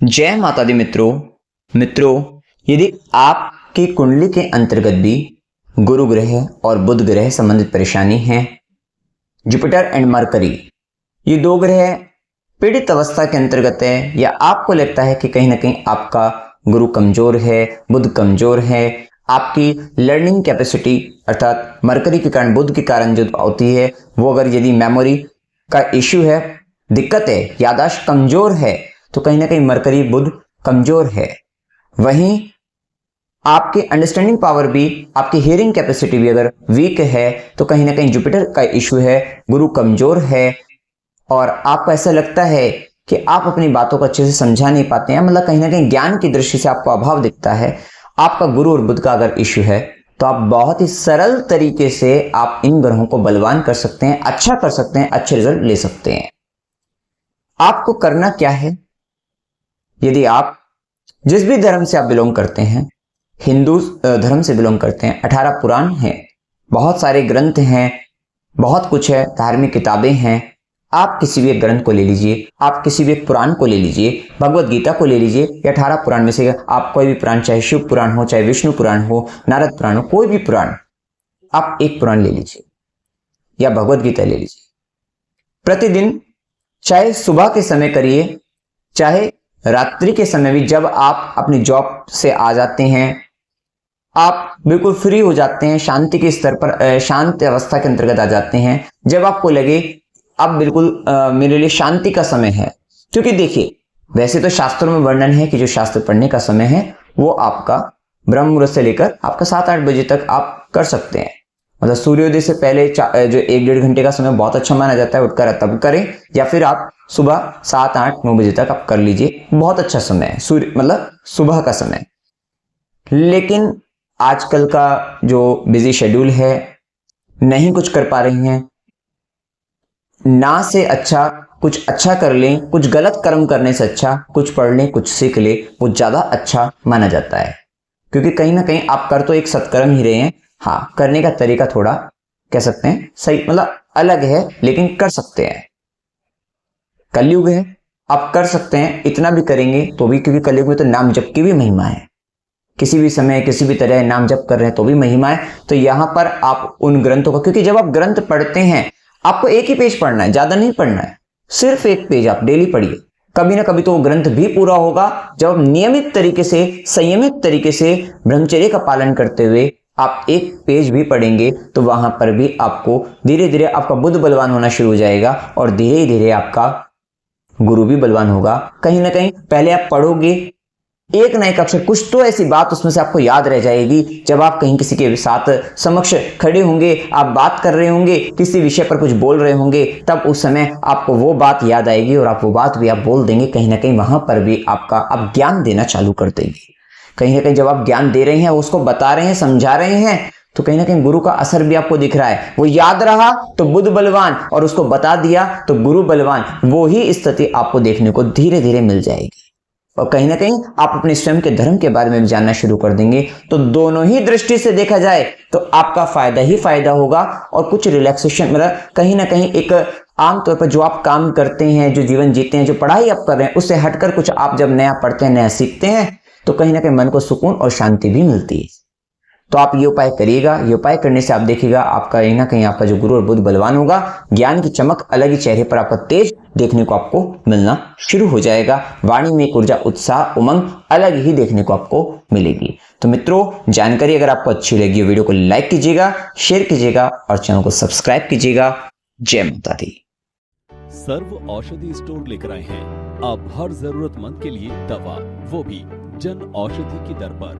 जय माता दी मित्रों यदि आपकी कुंडली के अंतर्गत भी गुरु ग्रह और बुध ग्रह संबंधित परेशानी है, जुपिटर एंड मरकरी ये दो ग्रह पीड़ित अवस्था के अंतर्गत है, या आपको लगता है कि कहीं ना कहीं आपका गुरु कमजोर है, बुध कमजोर है, आपकी लर्निंग कैपेसिटी अर्थात मरकरी के कारण, बुध के कारण जो होती है वो अगर यदि मेमोरी का इश्यू है, दिक्कत है, याददाश्त कमजोर है, तो कहीं ना कहीं मरकरी बुध कमजोर है। वहीं आपके अंडरस्टैंडिंग पावर भी, आपकी हियरिंग कैपेसिटी भी अगर वीक है, तो कहीं ना कहीं जुपिटर का इश्यू है, गुरु कमजोर है, और आपको ऐसा लगता है कि आप अपनी बातों को अच्छे से समझा नहीं पाते हैं, मतलब कहीं ना कहीं ज्ञान की दृष्टि से आपको अभाव दिखता है। आपका गुरु और बुध का अगर इश्यू है तो आप बहुत ही सरल तरीके से आप इन ग्रहों को बलवान कर सकते हैं, अच्छा कर सकते हैं, अच्छे रिजल्ट ले सकते हैं। आपको करना क्या है? यदि आप जिस भी धर्म से आप बिलोंग करते हैं, हिंदू धर्म से बिलोंग करते हैं, 18 पुराण हैं, बहुत सारे ग्रंथ हैं, बहुत कुछ है, धार्मिक किताबें हैं। आप किसी भी एक ग्रंथ को ले लीजिए, आप किसी भी एक पुराण को ले लीजिए, भगवत गीता को ले लीजिए, या 18 पुराण में से आप कोई भी पुराण, चाहे शिव पुराण हो, चाहे विष्णु पुराण हो, नारद पुराण हो, कोई भी पुराण आप एक पुराण ले लीजिए या भगवत गीता ले लीजिए। प्रतिदिन चाहे सुबह के समय करिए, चाहे रात्रि के समय भी, जब आप अपनी जॉब से आ जाते हैं, आप बिल्कुल फ्री हो जाते हैं, शांति के स्तर पर, शांत अवस्था के अंतर्गत आ जाते हैं, जब आपको लगे अब बिल्कुल मेरे लिए शांति का समय है। क्योंकि देखिए, वैसे तो शास्त्रों में वर्णन है कि जो शास्त्र पढ़ने का समय है वो आपका ब्रह्म मुहूर्त से लेकर आपका 7-8 बजे तक आप कर सकते हैं। मतलब सूर्योदय से पहले जो 1-1.5 घंटे का समय बहुत अच्छा माना जाता है, उठकर तब करें, या फिर आप सुबह 7-8-9 बजे तक आप कर लीजिए, बहुत अच्छा समय है सूर्य, मतलब सुबह का समय। लेकिन आजकल का जो बिजी शेड्यूल है, नहीं कुछ कर पा रही हैं, ना से अच्छा कुछ अच्छा कर लें, कुछ गलत कर्म करने से अच्छा कुछ पढ़ लें, कुछ सीख लें, वो ज्यादा अच्छा माना जाता है। क्योंकि कहीं ना कहीं आप कर तो एक सत्कर्म ही रहे हैं, हाँ, करने का तरीका थोड़ा कह सकते हैं सही, मतलब अलग है, लेकिन कर सकते हैं। कलयुग है, आप कर सकते हैं, इतना भी करेंगे तो भी, क्योंकि कलयुग में तो नाम जप की भी महिमा है, किसी भी समय किसी भी तरह नाम जप कर रहे हैं तो भी महिमा है। तो यहां पर आप उन ग्रंथों का, क्योंकि जब आप ग्रंथ पढ़ते हैं आपको एक ही पेज पढ़ना है, ज्यादा नहीं पढ़ना है, सिर्फ एक पेज आप डेली पढ़िए, कभी ना कभी तो वो ग्रंथ भी पूरा होगा। जब आप नियमित तरीके से, संयमित तरीके से, ब्रह्मचर्य का पालन करते हुए आप एक पेज भी पढ़ेंगे, तो वहां पर भी आपको धीरे धीरे आपका बुध बलवान होना शुरू हो जाएगा, और धीरे धीरे आपका गुरु भी बलवान होगा। कहीं ना कहीं पहले आप पढ़ोगे, एक ना एक अक्षर, कुछ तो ऐसी बात उसमें से आपको याद रह जाएगी। जब आप कहीं किसी के साथ समक्ष खड़े होंगे, आप बात कर रहे होंगे, किसी विषय पर कुछ बोल रहे होंगे, तब उस समय आपको वो बात याद आएगी और आप वो बात भी आप बोल देंगे। कहीं ना कहीं वहां पर भी आप ज्ञान देना चालू कर देंगे। कहीं ना कहीं जब आप ज्ञान दे रहे हैं, उसको बता रहे हैं, समझा रहे हैं, तो कहीं ना कहीं गुरु का असर भी आपको दिख रहा है। वो याद रहा तो बुध बलवान, और उसको बता दिया तो गुरु बलवान। वो ही स्थिति आपको देखने को धीरे धीरे मिल जाएगी, और कहीं ना कहीं आप अपने स्वयं के धर्म के बारे में भी जानना शुरू कर देंगे। तो दोनों ही दृष्टि से देखा जाए तो आपका फायदा ही फायदा होगा। और कुछ रिलैक्सेशन, मतलब कहीं ना कहीं एक आमतौर पर जो आप काम करते हैं, जो जीवन जीते हैं, जो पढ़ाई आप कर रहे हैं, उससे हटकर कुछ आप जब नया पढ़ते हैं, नया सीखते हैं, तो कहीं ना कहीं मन को सुकून और शांति भी मिलती है। तो आप ये उपाय करिएगा। ये उपाय करने से आप देखिएगा आपका कहीं ना कहीं आपका जो गुरु और बुध बलवान होगा, ज्ञान की चमक अलग ही चेहरे पर आपका तेज देखने को आपको मिलना शुरू हो जाएगा। वाणी में एक ऊर्जा, उत्साह, उमंग अलग ही देखने को आपको मिलेगी। तो मित्रों, जानकारी अगर आपको अच्छी लगी, वीडियो को लाइक कीजिएगा, शेयर कीजिएगा और चैनल को सब्सक्राइब कीजिएगा। जय माता दी। सर्व औषधि स्टोर लेकर आए हैं अब हर जरूरतमंद के लिए दवा, वो भी जन औषधि की दर पर।